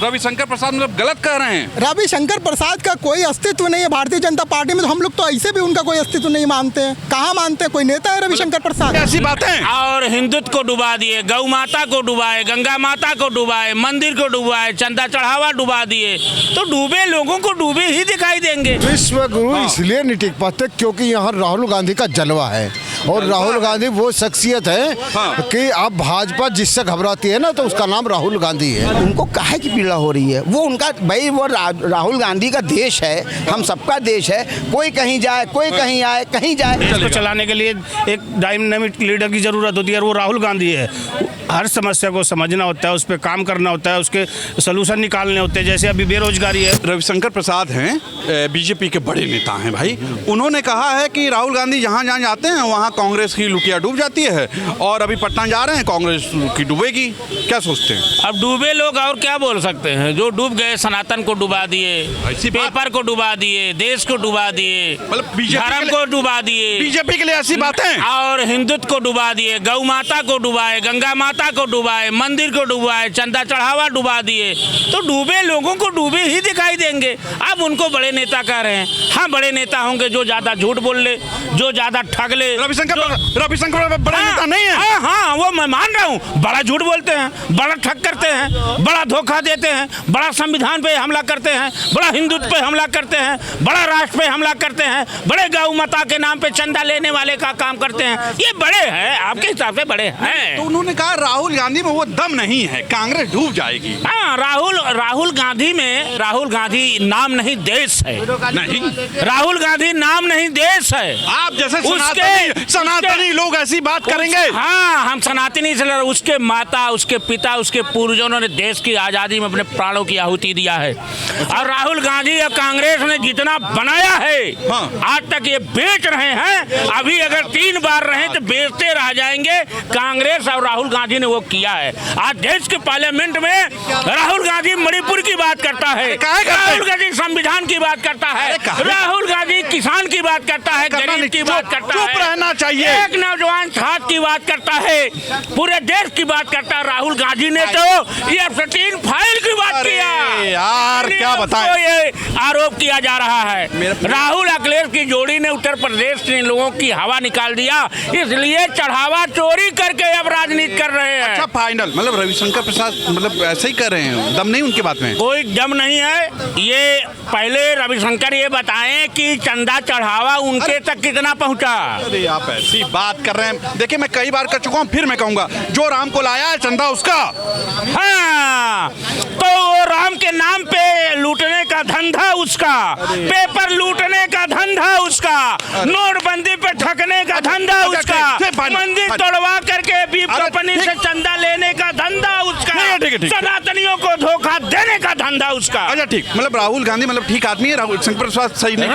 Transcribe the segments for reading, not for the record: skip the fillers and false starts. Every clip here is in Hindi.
रविशंकर प्रसाद मतलब गलत कह रहे हैं। रविशंकर प्रसाद का कोई अस्तित्व नहीं है भारतीय जनता पार्टी में, तो हम लोग तो ऐसे भी उनका कोई अस्तित्व नहीं मानते हैं। कहाँ मानते हैं? कोई नेता है रविशंकर प्रसाद? ऐसी बातें। और हिंदुत्व को डुबा दिए, गौ माता को डुबाए, गंगा माता को डुबाए, मंदिर को डुबाए, चंदा चढ़ावा डुबा दिए, तो डूबे लोगों को डूबे ही दिखाई देंगे। विश्व गुरु इसलिए नहीं टिक पाते क्योंकि यहाँ राहुल गांधी का जलवा है, और राहुल गांधी वो शख्सियत है कि अब भाजपा जिससे घबराती है ना तो उसका नाम राहुल गांधी है। उनको काहे की पीड़ा हो रही है? वो उनका भाई वो राहुल गांधी का देश है, हम सबका देश है। कोई कहीं जाए, कोई कहीं आए, कहीं जाए। देश को चलाने के लिए एक डायनामिक लीडर की जरूरत होती है, और वो राहुल गांधी है। हर समस्या को समझना होता है, उस पर काम करना होता है, उसके सोल्यूशन निकालने होते हैं। जैसे अभी बेरोजगारी है। रविशंकर प्रसाद हैं, बीजेपी के बड़े नेता हैं भाई। उन्होंने कहा है कि राहुल गांधी जहाँ जहाँ जाते हैं वहाँ कांग्रेस की लुटिया डूब जाती है, और अभी पटना जा रहे हैं कांग्रेस की डूबेगी। क्या सोचते हैं? अब डूबे लोग और क्या बोल सकते हैं? जो डूब गए, सनातन को डुबा दिए, पेपर को डुबा दिए, देश को डुबा दिए, मतलब धर्म को डुबा दिए, बीजेपी के लिए ऐसी बातें, और हिंदुत्व को डुबा दिए, गौ माता को डुबाए, गंगा माता को डुबाए, मंदिर को डुबाए, चंदा चढ़ावा डुबा दिए, तो डूबे लोगों को डूबे ही दिखाई देंगे। अब उनको बड़े नेता कह रहे हैं। हाँ, बड़े नेता होंगे जो ज्यादा झूठ बोल ले, जो ज्यादा ठग ले। रविशंकर बड़े नेता नहीं है। हाँ, वो मैं मान रहा हूँ। बड़ा झूठ बोलते हैं, बड़ा ठग करते हैं, बड़ा धोखा देते हैं, बड़ा संविधान पे हमला करते हैं, बड़ा हिंदुत्व पे हमला करते हैं, बड़ा राष्ट्र पे हमला करते हैं, बड़े गौ माता के नाम पे चंदा लेने वाले का काम करते हैं। ये बड़े हैं, आपके हिसाब से बड़े हैं। तो उन्होंने कहा राहुल गांधी में वो दम नहीं है, कांग्रेस डूब जाएगी। हाँ, राहुल गांधी में, राहुल गांधी नाम नहीं देश है। नहीं, राहुल गांधी नाम नहीं देश है। आप जैसे उसके सनातनी लोग ऐसी बात करेंगे। हाँ, हम सनातनी से उसके माता, उसके पिता, उसके पूर्वजों ने देश की आजादी में अपने प्राणों की आहुति दिया है। और राहुल गांधी या कांग्रेस ने जितना बनाया है आज तक ये बेच रहे हैं। अभी अगर 3 बार रहे तो बेचते रह जाएंगे। कांग्रेस और राहुल गांधी ने वो किया है। आज देश के पार्लियामेंट में राहुल गांधी मणिपुर की बात करता है, राहुल गांधी संविधान की बात करता है, राहुल गांधी किसान की बात करता है, गरीब की बात करता है, चुप रहना चाहिए, एक नौजवान छात्र की बात करता है, पूरे देश की बात करता है। राहुल गांधी ने तो ये 3 फाइल की बात किया यार, क्या बताएं? तो ये आरोप किया जा रहा है राहुल अखिलेश की जोड़ी ने उत्तर प्रदेश के लोगों की हवा निकाल दिया, इसलिए चढ़ावा चोरी करके अब राजनीति कर रहे हैं। अच्छा, फाइनल मतलब रविशंकर प्रसाद मतलब ऐसे ही कर रहे हैं, दम नहीं उनकी बात में? कोई दम नहीं है। ये पहले रविशंकर ये बताएं कि चंदा चढ़ावा उनके तक कितना पहुंचा। अरे आप ऐसी बात कर रहे हैं। देखिए, मैं कई बार कर चुका हूँ, फिर मैं कहूँगा, जो राम को लाया है चंदा उसका। हाँ, तो वो राम के नाम पे लूटने का धंधा उसका, पेपर लूटने का धंधा उसका, नोटबंदी पे ठगने का धंधा उसका, मंदिर तोड़वा करके बीफ कंपनी से चंदा लेने का धंधा उसका, सनातनियों को धोखा देने का धंधा उसका। अच्छा ठीक, मतलब राहुल गांधी मतलब ठीक आदमी है, रविशंकर प्रसाद सही नहीं?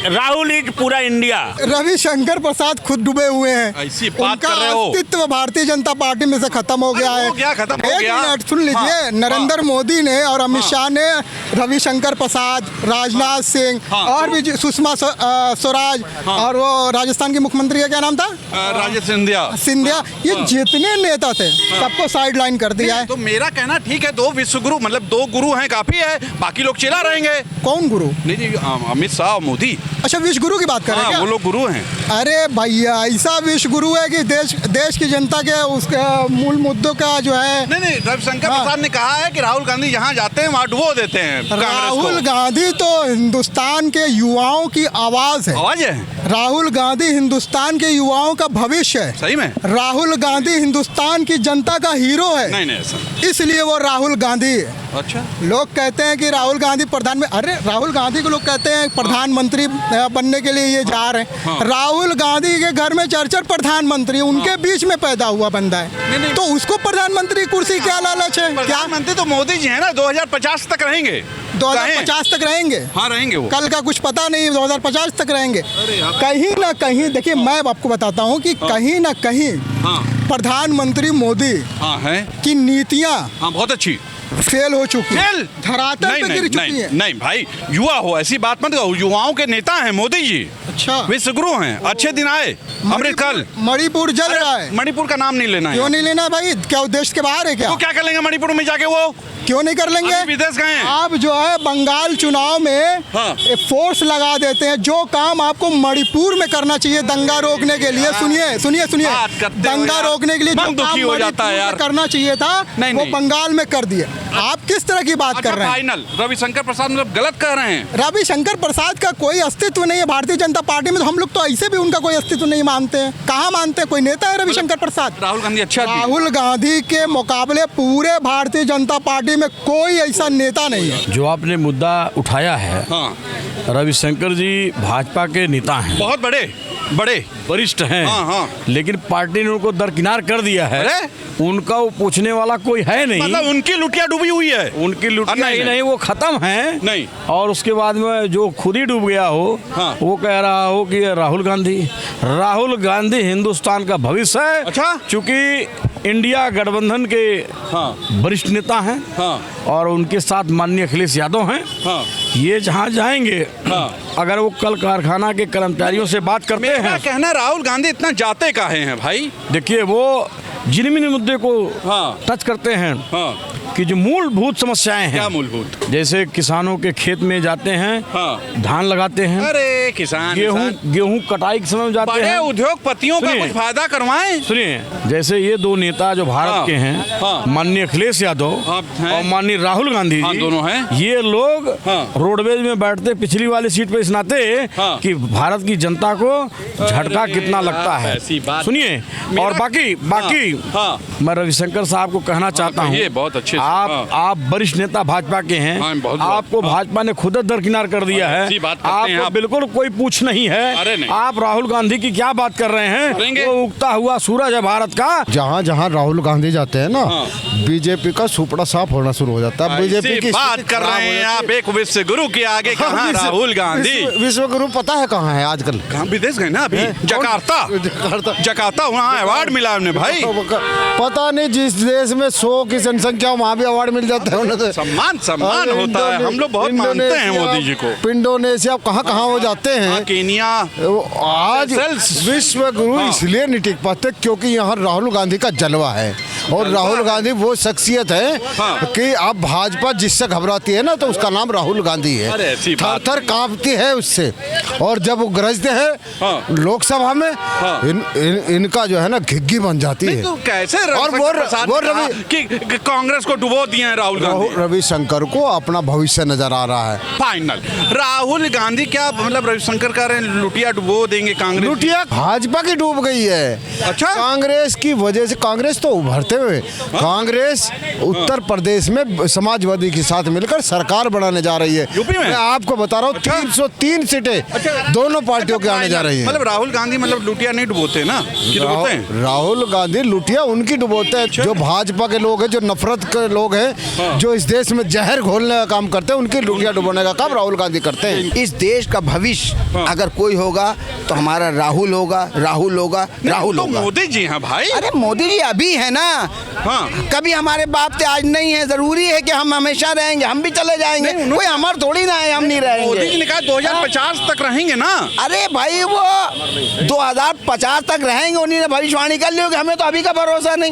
राहुल इज पूरा इंडिया। रविशंकर प्रसाद खुद डूबे हुए हैं। ऐसी बात कर रहे हो? अस्तित्व भारतीय जनता पार्टी में से खत्म हो गया है। खत्म हो गया? एक मिनट सुन लीजिए। नरेंद्र मोदी ने और अमित शाह ने रविशंकर प्रसाद, राजनाथ सिंह और भी सुषमा स्वराज और वो राजस्थान की मुख्यमंत्री का क्या नाम था, राजेश सिंधिया, ये जितने नेता थे सबको साइड लाइन कर दिया है। तो मेरा कहना ठीक है, 2 विश्व गुरु मतलब 2 गुरु हैं, काफी है, बाकी लोग चिल्ला रहेंगे। कौन गुरु? नहीं, अमित शाह और मोदी। अच्छा, विश्व गुरु की बात कर रहे हैं? वो लोग गुरु हैं। अरे भैया, ऐसा विश्व गुरु है कि देश की जनता के उसके मूल मुद्दों का जो है। नहीं, रविशंकर प्रसाद ने कहा है कि राहुल गांधी जहाँ जाते हैं वहाँ डुबो देते हैं। राहुल गांधी तो हिंदुस्तान के युवाओं की आवाज है। आवाज है। राहुल गांधी हिंदुस्तान के युवाओं का भविष्य है। सही में राहुल गांधी हिंदुस्तान की जनता का हीरो है। नहीं ऐसा, इसलिए वो राहुल गांधी है। अच्छा, लोग कहते हैं कि राहुल गांधी अरे राहुल गांधी को लोग कहते हैं प्रधानमंत्री बनने के लिए ये जा रहे हैं। राहुल गांधी के घर में 4 प्रधानमंत्री उनके बीच में पैदा हुआ बंदा है, तो उसको प्रधानमंत्री कुर्सी क्या लालच है? क्या प्रधानमंत्री तो मोदी जी है ना, 2050 तक रहेंगे। 2050 तक रहेंगे? हाँ रहेंगे। वो कल का कुछ पता नहीं, 2050 तक रहेंगे। कहीं ना कहीं देखिए, मैं आपको बताता हूँ कि कहीं ना कहीं प्रधानमंत्री मोदी है की नीतियाँ बहुत अच्छी, फेल हो चुकी है, फेल? धरातल पे गिर चुकी है। नहीं भाई, युवा हो, ऐसी बात मत कहो। युवाओं के नेता हैं मोदी जी। अच्छा, विश्वगुरु हैं। अच्छे दिन आए। अमृतकल मणिपुर जल रहा है। मणिपुर का नाम नहीं लेना है। क्यों नहीं लेना भाई? क्या देश के बाहर है क्या? तो क्या कर लेंगे मणिपुर में जाके वो? क्यों नहीं कर लेंगे? अभी विदेश गए हैं। आप जो है बंगाल चुनाव में हाँ। फोर्स लगा देते हैं। जो काम आपको मणिपुर में करना चाहिए दंगा रोकने के लिए, सुनिए बात करते हो दंगा यार। रोकने के लिए जो मन दुखी काम हो जाता है मणिपुर यार। में करना चाहिए था नहीं, वो नहीं। बंगाल में कर दिए। आप किस तरह की बात कर रहे हैं? फाइनल रविशंकर प्रसाद मतलब गलत कह रहे हैं। रविशंकर प्रसाद का कोई अस्तित्व नहीं है भारतीय जनता पार्टी में। तो हम लोग तो ऐसे भी उनका कोई अस्तित्व नहीं मानते हैं। कहाँ मानते हैं? कोई नेता है रविशंकर प्रसाद? राहुल गांधी अच्छा आदमी है। राहुल गांधी के मुकाबले पूरे भारतीय जनता पार्टी में कोई ऐसा नेता नहीं है। जो आपने मुद्दा उठाया है, हाँ, रविशंकर जी भाजपा के नेता हैं, बहुत बड़े वरिष्ठ हैं। हाँ, हाँ। लेकिन पार्टी ने उनको दरकिनार कर दिया है। अरे? उनका वो पूछने वाला कोई है नहीं। मतलब उनकी लुटिया डूबी हुई है। उनकी लुटिया नहीं, ही नहीं। नहीं, वो खत्म है। नहीं। और उसके बाद में जो खुद ही डूब गया हो, हाँ। वो कह रहा हो कि राहुल गांधी हिंदुस्तान का भविष्य है। अच्छा। चूंकि इंडिया गठबंधन के हाँ। वरिष्ठ नेता हैं, हाँ। और उनके साथ माननीय अखिलेश यादव हैं। हाँ। ये जहाँ जाएंगे, हाँ। अगर वो कल कारखाना के कर्मचारियों से बात करते मेरा हैं, कहना राहुल गांधी इतना जाते काहे हैं भाई? देखिए वो जिन मुद्दे को हाँ। टच करते हैं, हाँ। कि जो मूलभूत समस्याएं हैं, क्या मूलभूत? जैसे किसानों के खेत में जाते हैं, हाँ। धान लगाते हैं, अरे किसान गेहूं कटाई के समय में जाते बड़े हैं। उद्योगपतियों का सुनिए। कुछ फायदा करवाएं। सुनिए, जैसे ये दो नेता जो भारत हाँ। के हैं, हाँ। माननीय अखिलेश यादव हाँ, हैं। और माननीय राहुल गांधी हाँ, जी, दोनों हैं। ये लोग हाँ। रोडवेज में बैठते पिछली वाली सीट पे इस नाते हाँ। कि भारत की जनता को झटका अरे कितना लगता है। ऐसी बात। सुनिए, मेरा- और बाकी हाँ। मैं रविशंकर साहब को कहना चाहता हूँ, कहिए, बहुत अच्छे से। आप वरिष्ठ नेता भाजपा के हैं, हाँ, बहुत- आपको हाँ। भाजपा ने खुद दरकिनार कर दिया है। अच्छी बात करते हैं आपको आप। बिल्कुल कोई पूछ नहीं है। अरे नहीं। आप राहुल गांधी की क्या बात कर रहे हैं? करेंगे। वो उगता हुआ सूरज है भारत का। जहाँ जहाँ राहुल गांधी जाते हैं ना, हाँ। बीजेपी का सुपड़ा साफ होना शुरू हो जाता है। बीजेपी ऐसी की बात स्थिति कर खराब रहे हो हैं जाती आप। एक विश्व गुरु के आगे है। कहाँ विश्व- राहुल गांधी? विश्व गुरु पता है कहाँ है आजकल? कहाँ विदेश गए ना अभी? जकार्ता वहाँ अवार्ड मिला उन्हें भाई। पता नहीं, जिस देश में 100 की जनसंख्या वहाँ भी अवार्ड मिल जाता है उन्हें तो। सम्मान अरे होता है। हम लोग बहुत मानते हैं इंडोनेशिया, मोदी जी को। इंडोनेशिया कहाँ कहाँ वो जाते हाँ, हैं। केनिया। आज सेल्स। विश्व गुरु हाँ। इसलिए नहीं टिक पाते क्योंकि यहाँ राहुल गांधी का जलवा है। और राहुल गांधी वो शख्सियत है हाँ। कि अब भाजपा जिससे घबराती है ना तो उसका नाम राहुल गांधी है। अरे ऐसी थर बात थर कांपती है उससे। और जब वो गरजते हैं हाँ। लोकसभा में, हाँ। इनका जो है ना घिग्गी बन जाती है। तो कैसे और वो कि कांग्रेस को डुबो दिए हैं राहुल गांधी? रविशंकर को अपना भविष्य नजर आ रहा है। फाइनल राहुल गांधी क्या मतलब रविशंकर कह रहे हैं लुटिया डुबो देंगे कांग्रेस? लुटिया भाजपा की डूब गई है। अच्छा। कांग्रेस की वजह से कांग्रेस तो उभरते हुए, कांग्रेस उत्तर प्रदेश में समाजवादी के साथ मिलकर सरकार बनाने जा रही है। यूपी में? मैं आपको बता रहा हूँ, अच्छा। 303 सीटें दोनों पार्टियों के आने जा रही है। मतलब राहुल गांधी मतलब लुटिया नहीं डुबोते ना कि डुबोते हैं? राहुल गांधी लुटिया उनकी डुबोते हैं जो भाजपा के लोग हैं, जो नफरत के लोग हैं, जो इस देश में जहर घोलने का काम करते हैं, उनकी लुटिया डुबोने का काम राहुल गांधी करते हैं। इस देश का भविष्य अगर कोई होगा तो हमारा राहुल होगा। तो मोदी जी हैं भाई। अरे मोदी जी अभी है ना, हाँ। कभी हमारे बाप थे आज नहीं है। जरूरी है कि हम हमेशा रहेंगे? हम भी चले जाएंगे। कोई हमार थोड़ी ना है हम नहीं मोदी जी रहेंगे। ने कहा 2050 तक रहेंगे ना। अरे भाई वो 2050 तक रहेंगे, उन्हीं ने भविष्यवाणी कर ली होगी। हमें तो अभी का भरोसा नहीं।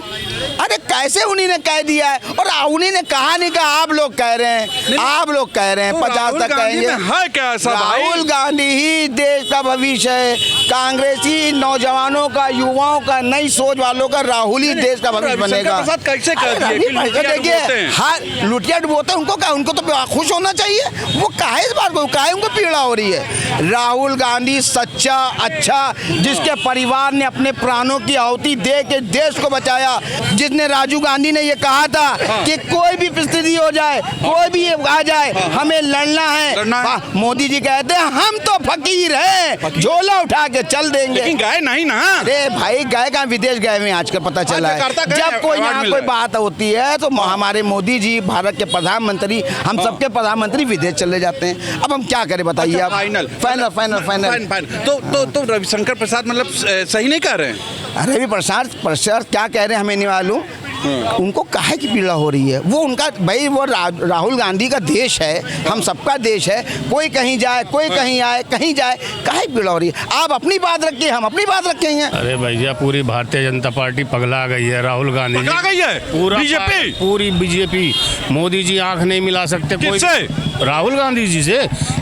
अरे कैसे उन्हीं ने कह दिया है? और उन्हीं ने कहा नहीं कहा, आप लोग कह रहे हैं। आप लोग कह रहे हैं तो 50 राहुल तक गांधी कहेंगे। में है क्या ऐसा भाई? राहुल गांधी ही देश का भविष्य है। कांग्रेसी नौजवानों का, युवाओं का, नई सोच वालों का राहुल ही देश का भविष्य बनेगा। प्रसाद कैसे कह अरे दिए कि रवि लुटिया देखिए, डुबोते हैं? हाँ लुटिया डुबोते हैं। उनको तो खुश होना चाहिए। वो काहे इस बात को, काहे उनको पीड़ा हो रही है? राहुल गांधी सच्चा, अच्छा, जिसके परिवार ने अपने प्राणों की आहुति दे के देश को बचाया। जिसने राजीव गांधी ने ये कहा था कि कोई भी परिस्थिति हो जाए, कोई भी आ जाए, हमें लड़ना है। मोदी जी कहते हैं हम तो फकीर हैं, झोला उठा के चल देंगे। लेकिन गए नहीं ना। अरे भाई गए कहाँ? विदेश गए हुए आजकल पता चला है। जकार्ता गए, जब कोई अवार्ड यहाँ मिल कोई रहा है। बात होती है तो हमारे मोदी जी भारत के प्रधानमंत्री, हम सबके प्रधानमंत्री विदेश चले जाते हैं। अब हम क्या करें बताइए आप? Final final. तो रविशंकर प्रसाद मतलब सही नहीं कह रहे हैं? अरे भी प्रसाद क्या कह रहे हैं हमें नहीं मालूम। उनको काहे की पीड़ा हो रही है? वो उनका भाई वो राहुल गांधी का देश है, हम सबका देश है। कोई कहीं जाए, कोई कहीं आए, कहीं जाए, काहे पीड़ा हो रही है? आप अपनी बात रखिए, हम अपनी बात रखे हैं। अरे भैया पूरी भारतीय जनता पार्टी पगला गई है। राहुल गांधी पगला गई है पूरा बीजेपी, पूरी बीजेपी। मोदी जी आंख नहीं मिला सकते कोई किससे? राहुल गांधी जी से।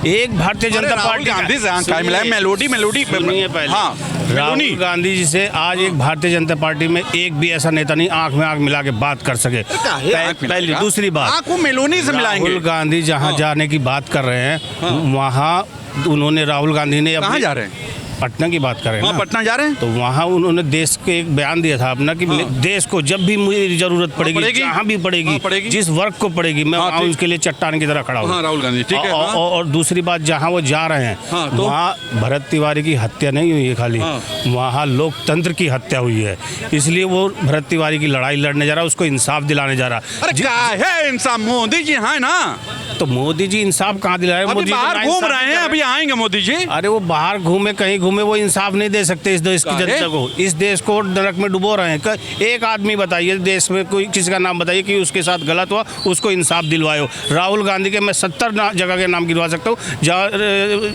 एक भारतीय जनता राहुल पार्टी गांधी से आंख मिला है, मेलोडी सुनिए पहले। हाँ, राहुल गांधी जी से आज एक भारतीय जनता पार्टी में एक भी ऐसा नेता नहीं आंख में आंख मिला के बात कर सके। पहली दूसरी बात, आंख को मेलोनी से मिलाएंगे। राहुल गांधी जहाँ जाने की बात कर रहे हैं वहाँ उन्होंने राहुल गांधी ने कहाँ जा रहे हैं? पटना की बात करें ना, पटना जा रहे हैं तो वहाँ उन्होंने देश के एक बयान दिया था अपना कि देश को जब भी मुझे जरूरत पड़ेगी, जहाँ भी पड़ेगी, जिस वर्ग को पड़ेगी, मैं वहाँ उसके लिए चट्टान की तरह खड़ा हूँ। राहुल गांधी ठीक है। और दूसरी बात, जहाँ वो जा रहे हैं तो वहाँ भरत तिवारी की हत्या नहीं हुई है खाली, वहाँ लोकतंत्र की हत्या हुई है। इसलिए वो भरत तिवारी की लड़ाई लड़ने जा रहा है, उसको इंसाफ दिलाने जा रहा है। अरे क्या है इंसाफ? मोदी जी है ना, तो मोदी जी इंसाफ कहाँ दिला रहे हैं? अभी बाहर घूम रहे हैं, अभी आएंगे मोदी जी। अरे वो बाहर घूमे कहीं घूमे, वो इंसाफ नहीं दे सकते इस देश की जनता को। इस देश को नरक में डुबो रहे हैं। एक आदमी बताइए देश में, कोई किसी का नाम बताइए कि उसके साथ गलत हुआ, उसको इंसाफ दिलवाओ। राहुल गांधी के मैं 70 जगह के नाम गिनवा सकता हूँ जहाँ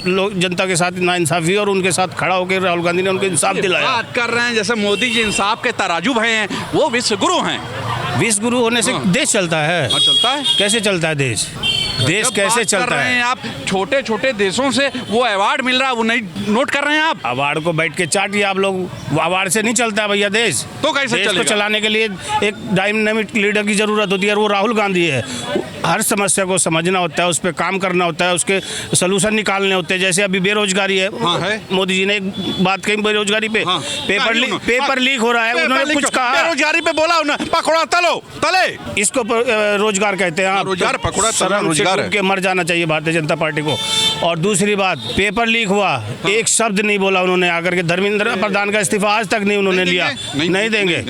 लोग जनता के साथ नाइंसाफी और उनके साथ खड़ा होकर राहुल गांधी ने उनको इंसाफ दिलाया। बात कर रहे हैं जैसे मोदी जी इंसाफ के तराजू भाई हैं, वो विश्व गुरु हैं। विश्व गुरु होने से देश चलता है? चलता है। कैसे चलता है देश? देश कैसे चलता है? आप छोटे छोटे देशों से वो अवार्ड मिल रहा है, वो नहीं नोट कर रहे हैं आप? अवार्ड को बैठ के चाटिए आप लोग, अवार्ड से नहीं चलता है भैया देश। तो कैसे देश चलेगा? को चलाने के लिए एक डायनामिक लीडर की जरूरत होती है, और वो राहुल गांधी है। हर समस्या को समझना होता है, उस पर काम करना होता है, उसके सोल्यूशन निकालने होते हैं। जैसे अभी बेरोजगारी है, है। मोदी जी ने एक बात कही बेरोजगारी पे, पेपर लीक हो रहा है, उन्होंने कुछ कहा बेरोजगारी पे बोला उन्होंने, पकौड़ा तलो तले, इसको रोजगार कहते हैं। रोजगार पकौड़ा तलना रोजगार है। के मर जाना चाहिए भारतीय जनता पार्टी को। और दूसरी बात, पेपर लीक हुआ, एक शब्द नहीं बोला उन्होंने आकर के। धर्मेंद्र प्रधान का इस्तीफा आज तक नहीं उन्होंने लिया। नहीं देंगे।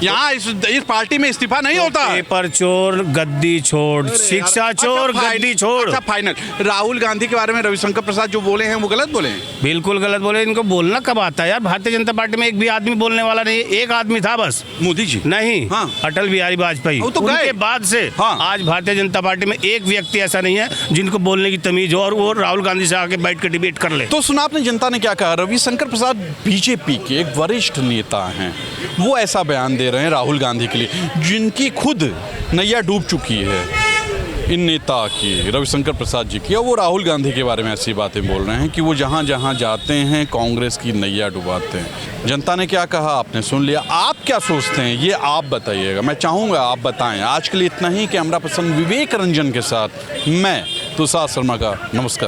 यहाँ इस पार्टी में इस्तीफा नहीं होता। पेपर चोर, गद्दी छोड़, शिक्षा चोर, गद्दी छोड़। अच्छा फाइनल, राहुल गांधी के बारे में रविशंकर प्रसाद जो बोले हैं वो गलत बोले हैं? बिल्कुल गलत बोले। इनको बोलना कब आता है यार? भारतीय जनता पार्टी में एक भी आदमी बोलने वाला नहीं है। एक आदमी था बस, मोदी जी। नहीं, अटल बिहारी वाजपेयी। तो उनके बाद से आज भारतीय जनता पार्टी में एक व्यक्ति ऐसा नहीं है जिनको बोलने की तमीज हो और वो राहुल गांधी से आके बैठ के डिबेट कर ले। तो सुना आपने जनता ने क्या कहा? रविशंकर प्रसाद बीजेपी के एक वरिष्ठ नेता हैं, वो ऐसा बयान दे रहे हैं राहुल गांधी के लिए, जिनकी खुद नैया डूब चुकी है इन नेता की, रविशंकर प्रसाद जी की, और वो राहुल गांधी के बारे में ऐसी बातें बोल रहे हैं कि वो जहां जहां जाते हैं कांग्रेस की नैया डुबाते हैं। जनता ने क्या कहा आपने सुन लिया। आप क्या सोचते हैं ये आप बताइएगा, मैं चाहूँगा आप बताएं। आज के लिए इतना ही। कैमरा पर्सन विवेक रंजन के साथ मैं तुषार शर्मा का नमस्कार।